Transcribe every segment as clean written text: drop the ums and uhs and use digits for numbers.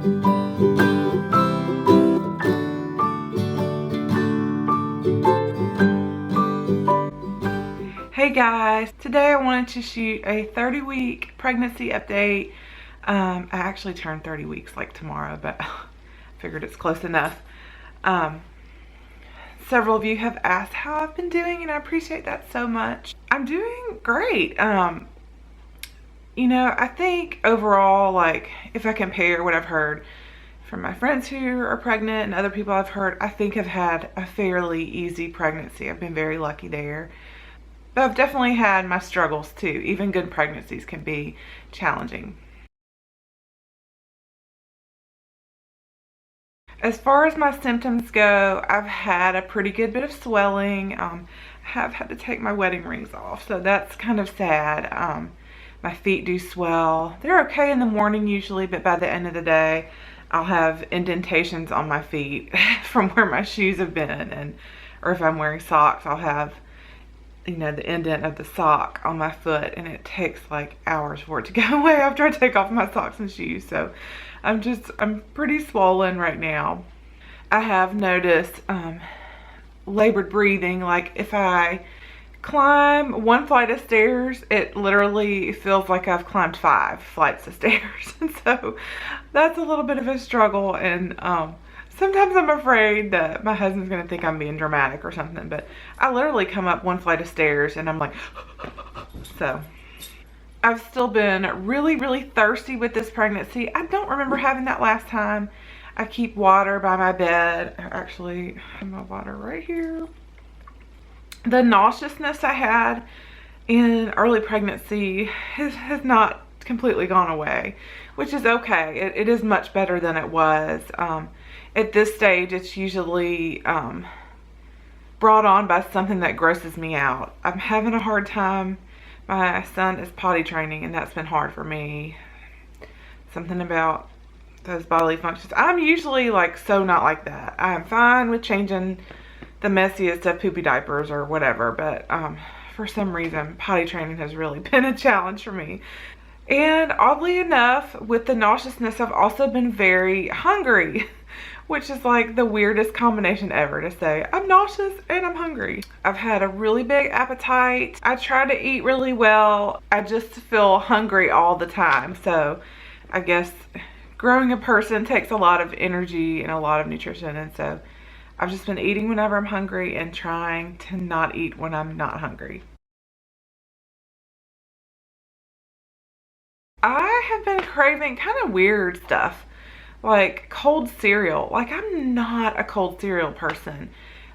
Hey guys, today I wanted to shoot a 30-week pregnancy update. I actually turned 30 weeks like tomorrow, but I figured it's close enough. Several of you have asked how I've been doing, and I appreciate that so much. I'm doing great. You know, I think overall, like, if I compare what I've heard from my friends who are pregnant and other people I've heard, I think I've had a fairly easy pregnancy. I've been very lucky there. But I've definitely had my struggles too. Even good pregnancies can be challenging. As far as my symptoms go, I've had a pretty good bit of swelling. I have had to take my wedding rings off, so that's kind of sad. My feet do swell. They're okay in the morning usually, but by the end of the day, I'll have indentations on my feet from where my shoes have been, or if I'm wearing socks, I'll have, you know, the indent of the sock on my foot, and it takes like hours for it to go away after I take off my socks and shoes. So I'm pretty swollen right now. I have noticed labored breathing. Like if I climb one flight of stairs, it literally feels like I've climbed 5 flights of stairs. And so that's a little bit of a struggle, and sometimes I'm afraid that my husband's gonna think I'm being dramatic or something, but I literally come up one flight of stairs and I'm like, so. I've still been really, really thirsty with this pregnancy. I don't remember having that last time. I keep water by my bed. I actually have my water right here. The nauseousness I had in early pregnancy has not completely gone away, which is okay. It is much better than it was. At this stage, it's usually brought on by something that grosses me out. I'm having a hard time. My son is potty training, and that's been hard for me. Something about those bodily functions. I'm usually like so not like that. I'm fine with changing the messiest of poopy diapers or whatever, but for some reason, potty training has really been a challenge for me. And oddly enough, with the nauseousness, I've also been very hungry, which is like the weirdest combination ever to say, I'm nauseous and I'm hungry. I've had a really big appetite. I try to eat really well. I just feel hungry all the time. So I guess growing a person takes a lot of energy and a lot of nutrition. And so I've just been eating whenever I'm hungry and trying to not eat when I'm not hungry. I have been craving kind of weird stuff, like cold cereal. Like, I'm not a cold cereal person.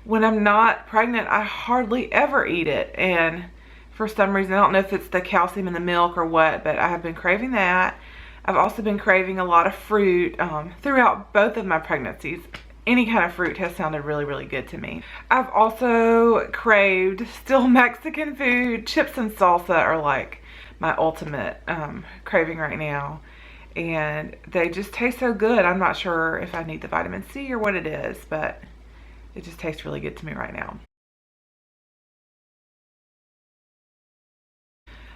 When I'm not pregnant, I hardly ever eat it. And for some reason, I don't know if it's the calcium in the milk or what, but I have been craving that. I've also been craving a lot of fruit throughout both of my pregnancies. Any kind of fruit has sounded really, really good to me. I've also craved still Mexican food. Chips and salsa are like my ultimate craving right now, and they just taste so good. I'm not sure if I need the vitamin C or what it is, but it just tastes really good to me right now.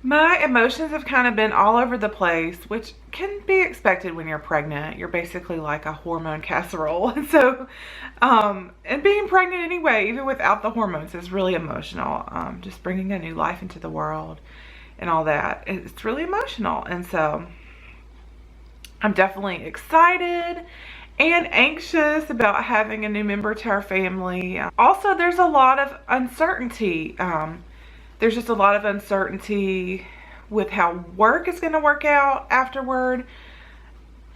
My emotions have kind of been all over the place, which can be expected when you're pregnant. You're basically like a hormone casserole. So, and being pregnant anyway, even without the hormones, is really emotional. Just bringing a new life into the world and all that. It's really emotional. And so I'm definitely excited and anxious about having a new member to our family. Also, there's a lot of uncertainty. There's just a lot of uncertainty with how work is going to work out afterward.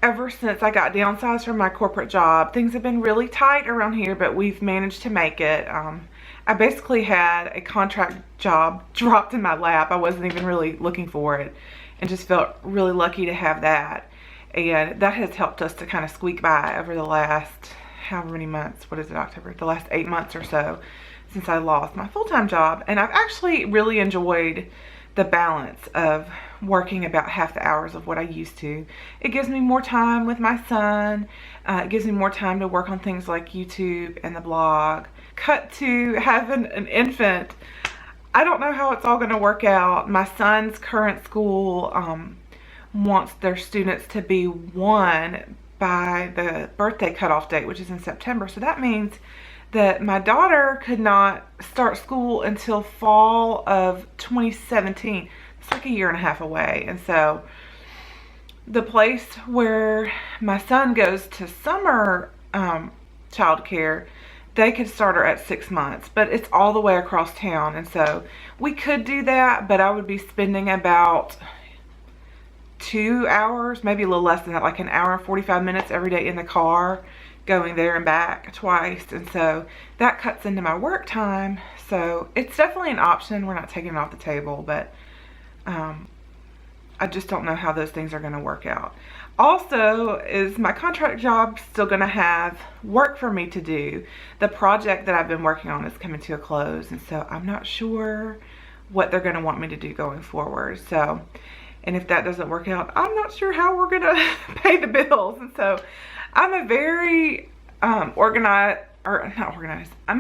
Ever since I got downsized from my corporate job, things have been really tight around here, but we've managed to make it. I basically had a contract job dropped in my lap. I wasn't even really looking for it, and just felt really lucky to have that. And that has helped us to kind of squeak by over the last, however many months, what is it, October? The last 8 months or so since I lost my full-time job. And I've actually really enjoyed the balance of working about half the hours of what I used to. It gives me more time with my son. It gives me more time to work on things like YouTube and the blog. Cut to having an infant. I don't know how it's all going to work out. My son's current school wants their students to be 1 by the birthday cutoff date, which is in September. So that means that my daughter could not start school until fall of 2017. It's like a year and a half away. And so the place where my son goes to summer childcare, they could start her at 6 months, but it's all the way across town. And so we could do that, but I would be spending about 2 hours, maybe a little less than that, like an hour and 45 minutes every day in the car, going there and back twice. And so that cuts into my work time. So it's definitely an option. We're not taking it off the table, but I just don't know how those things are going to work out. Also, is my contract job still going to have work for me to do? The project that I've been working on is coming to a close, and so I'm not sure what they're going to want me to do going forward. So, and if that doesn't work out, I'm not sure how we're going to pay the bills. And so I'm a very I'm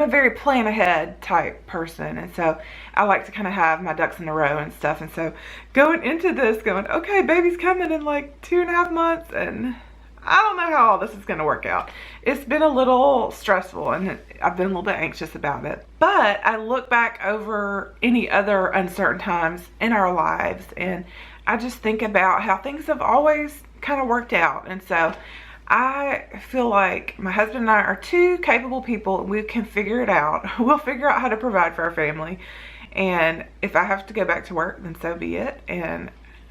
a very plan ahead type person. And so I like to kind of have my ducks in a row and stuff. And so going into this, going, okay, baby's coming in like 2.5 months, and I don't know how all this is going to work out. It's been a little stressful, and I've been a little bit anxious about it. But I look back over any other uncertain times in our lives, and I just think about how things have always kind of worked out. And so I feel like my husband and I are two capable people, and we can figure it out. We'll figure out how to provide for our family. And if I have to go back to work, then so be it. And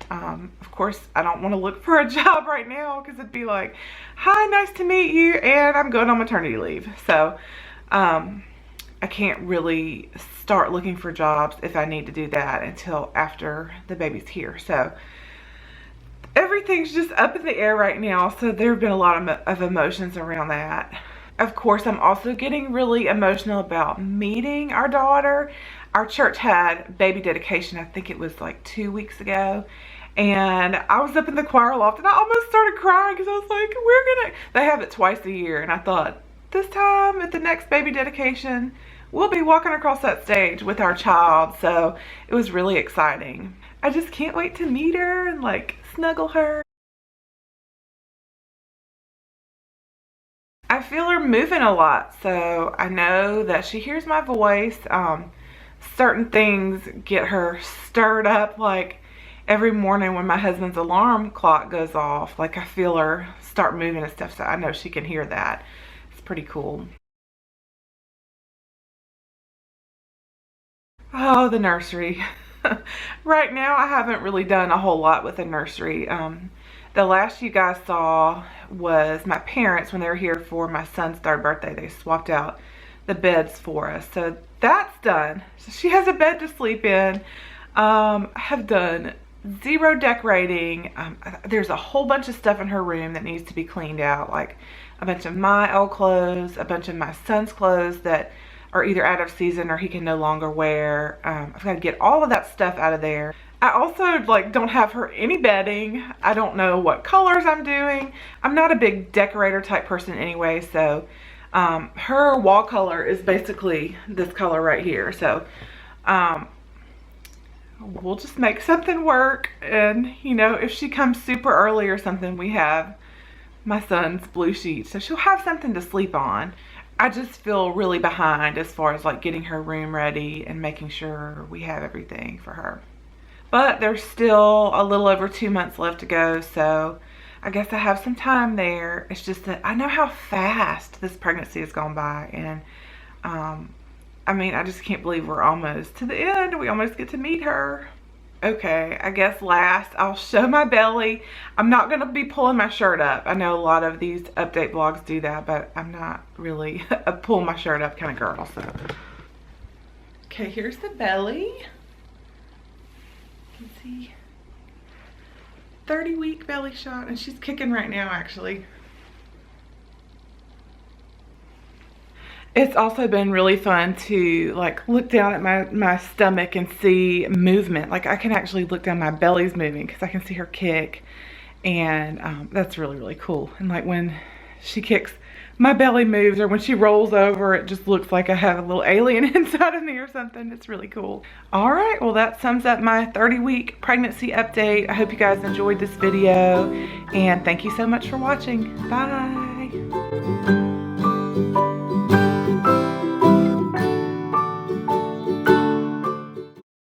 of course, I don't want to look for a job right now, because it'd be like, hi, nice to meet you, and I'm going on maternity leave. So I can't really start looking for jobs if I need to do that until after the baby's here. So everything's just up in the air right now. So there have been a lot of emotions around that. Of course, I'm also getting really emotional about meeting our daughter. Our church had baby dedication, I think it was like 2 weeks ago. And I was up in the choir loft, and I almost started crying, because I was like, they have it twice a year. And I thought, this time at the next baby dedication, we'll be walking across that stage with our child. So it was really exciting. I just can't wait to meet her and like snuggle her. I feel her moving a lot, so I know that she hears my voice. Certain things get her stirred up, like every morning when my husband's alarm clock goes off, like I feel her start moving and stuff, so I know she can hear that. It's pretty cool. Oh, the nursery. Right now I haven't really done a whole lot with the nursery. The last you guys saw was my parents when they were here for my son's 3rd birthday. They swapped out the beds for us. So that's done. So she has a bed to sleep in. I have done 0 decorating. There's a whole bunch of stuff in her room that needs to be cleaned out, like a bunch of my old clothes, a bunch of my son's clothes that are either out of season or he can no longer wear. I've got to get all of that stuff out of there. I also don't have her any bedding. I don't know what colors I'm doing. I'm not a big decorator type person anyway, so her wall color is basically this color right here. So we'll just make something work. And if she comes super early or something, we have my son's blue sheets, so she'll have something to sleep on. I just feel really behind as far as getting her room ready and making sure we have everything for her. But there's still a little over 2 months left to go, so I guess I have some time there. It's just that I know how fast this pregnancy has gone by, and I just can't believe we're almost to the end. We almost get to meet her. Okay, I guess last I'll show my belly. I'm not going to be pulling my shirt up. I know a lot of these update vlogs do that, but I'm not really a pull my shirt up kind of girl. So, okay, here's the belly. You can see 30-week belly shot, and she's kicking right now actually. It's also been really fun to look down at my stomach and see movement. I can actually look down, my belly's moving because I can see her kick, and that's really, really cool. And when she kicks, my belly moves, or when she rolls over, it just looks like I have a little alien inside of me or something. It's really cool. All right, well, that sums up my 30-week pregnancy update. I hope you guys enjoyed this video, and thank you so much for watching. Bye.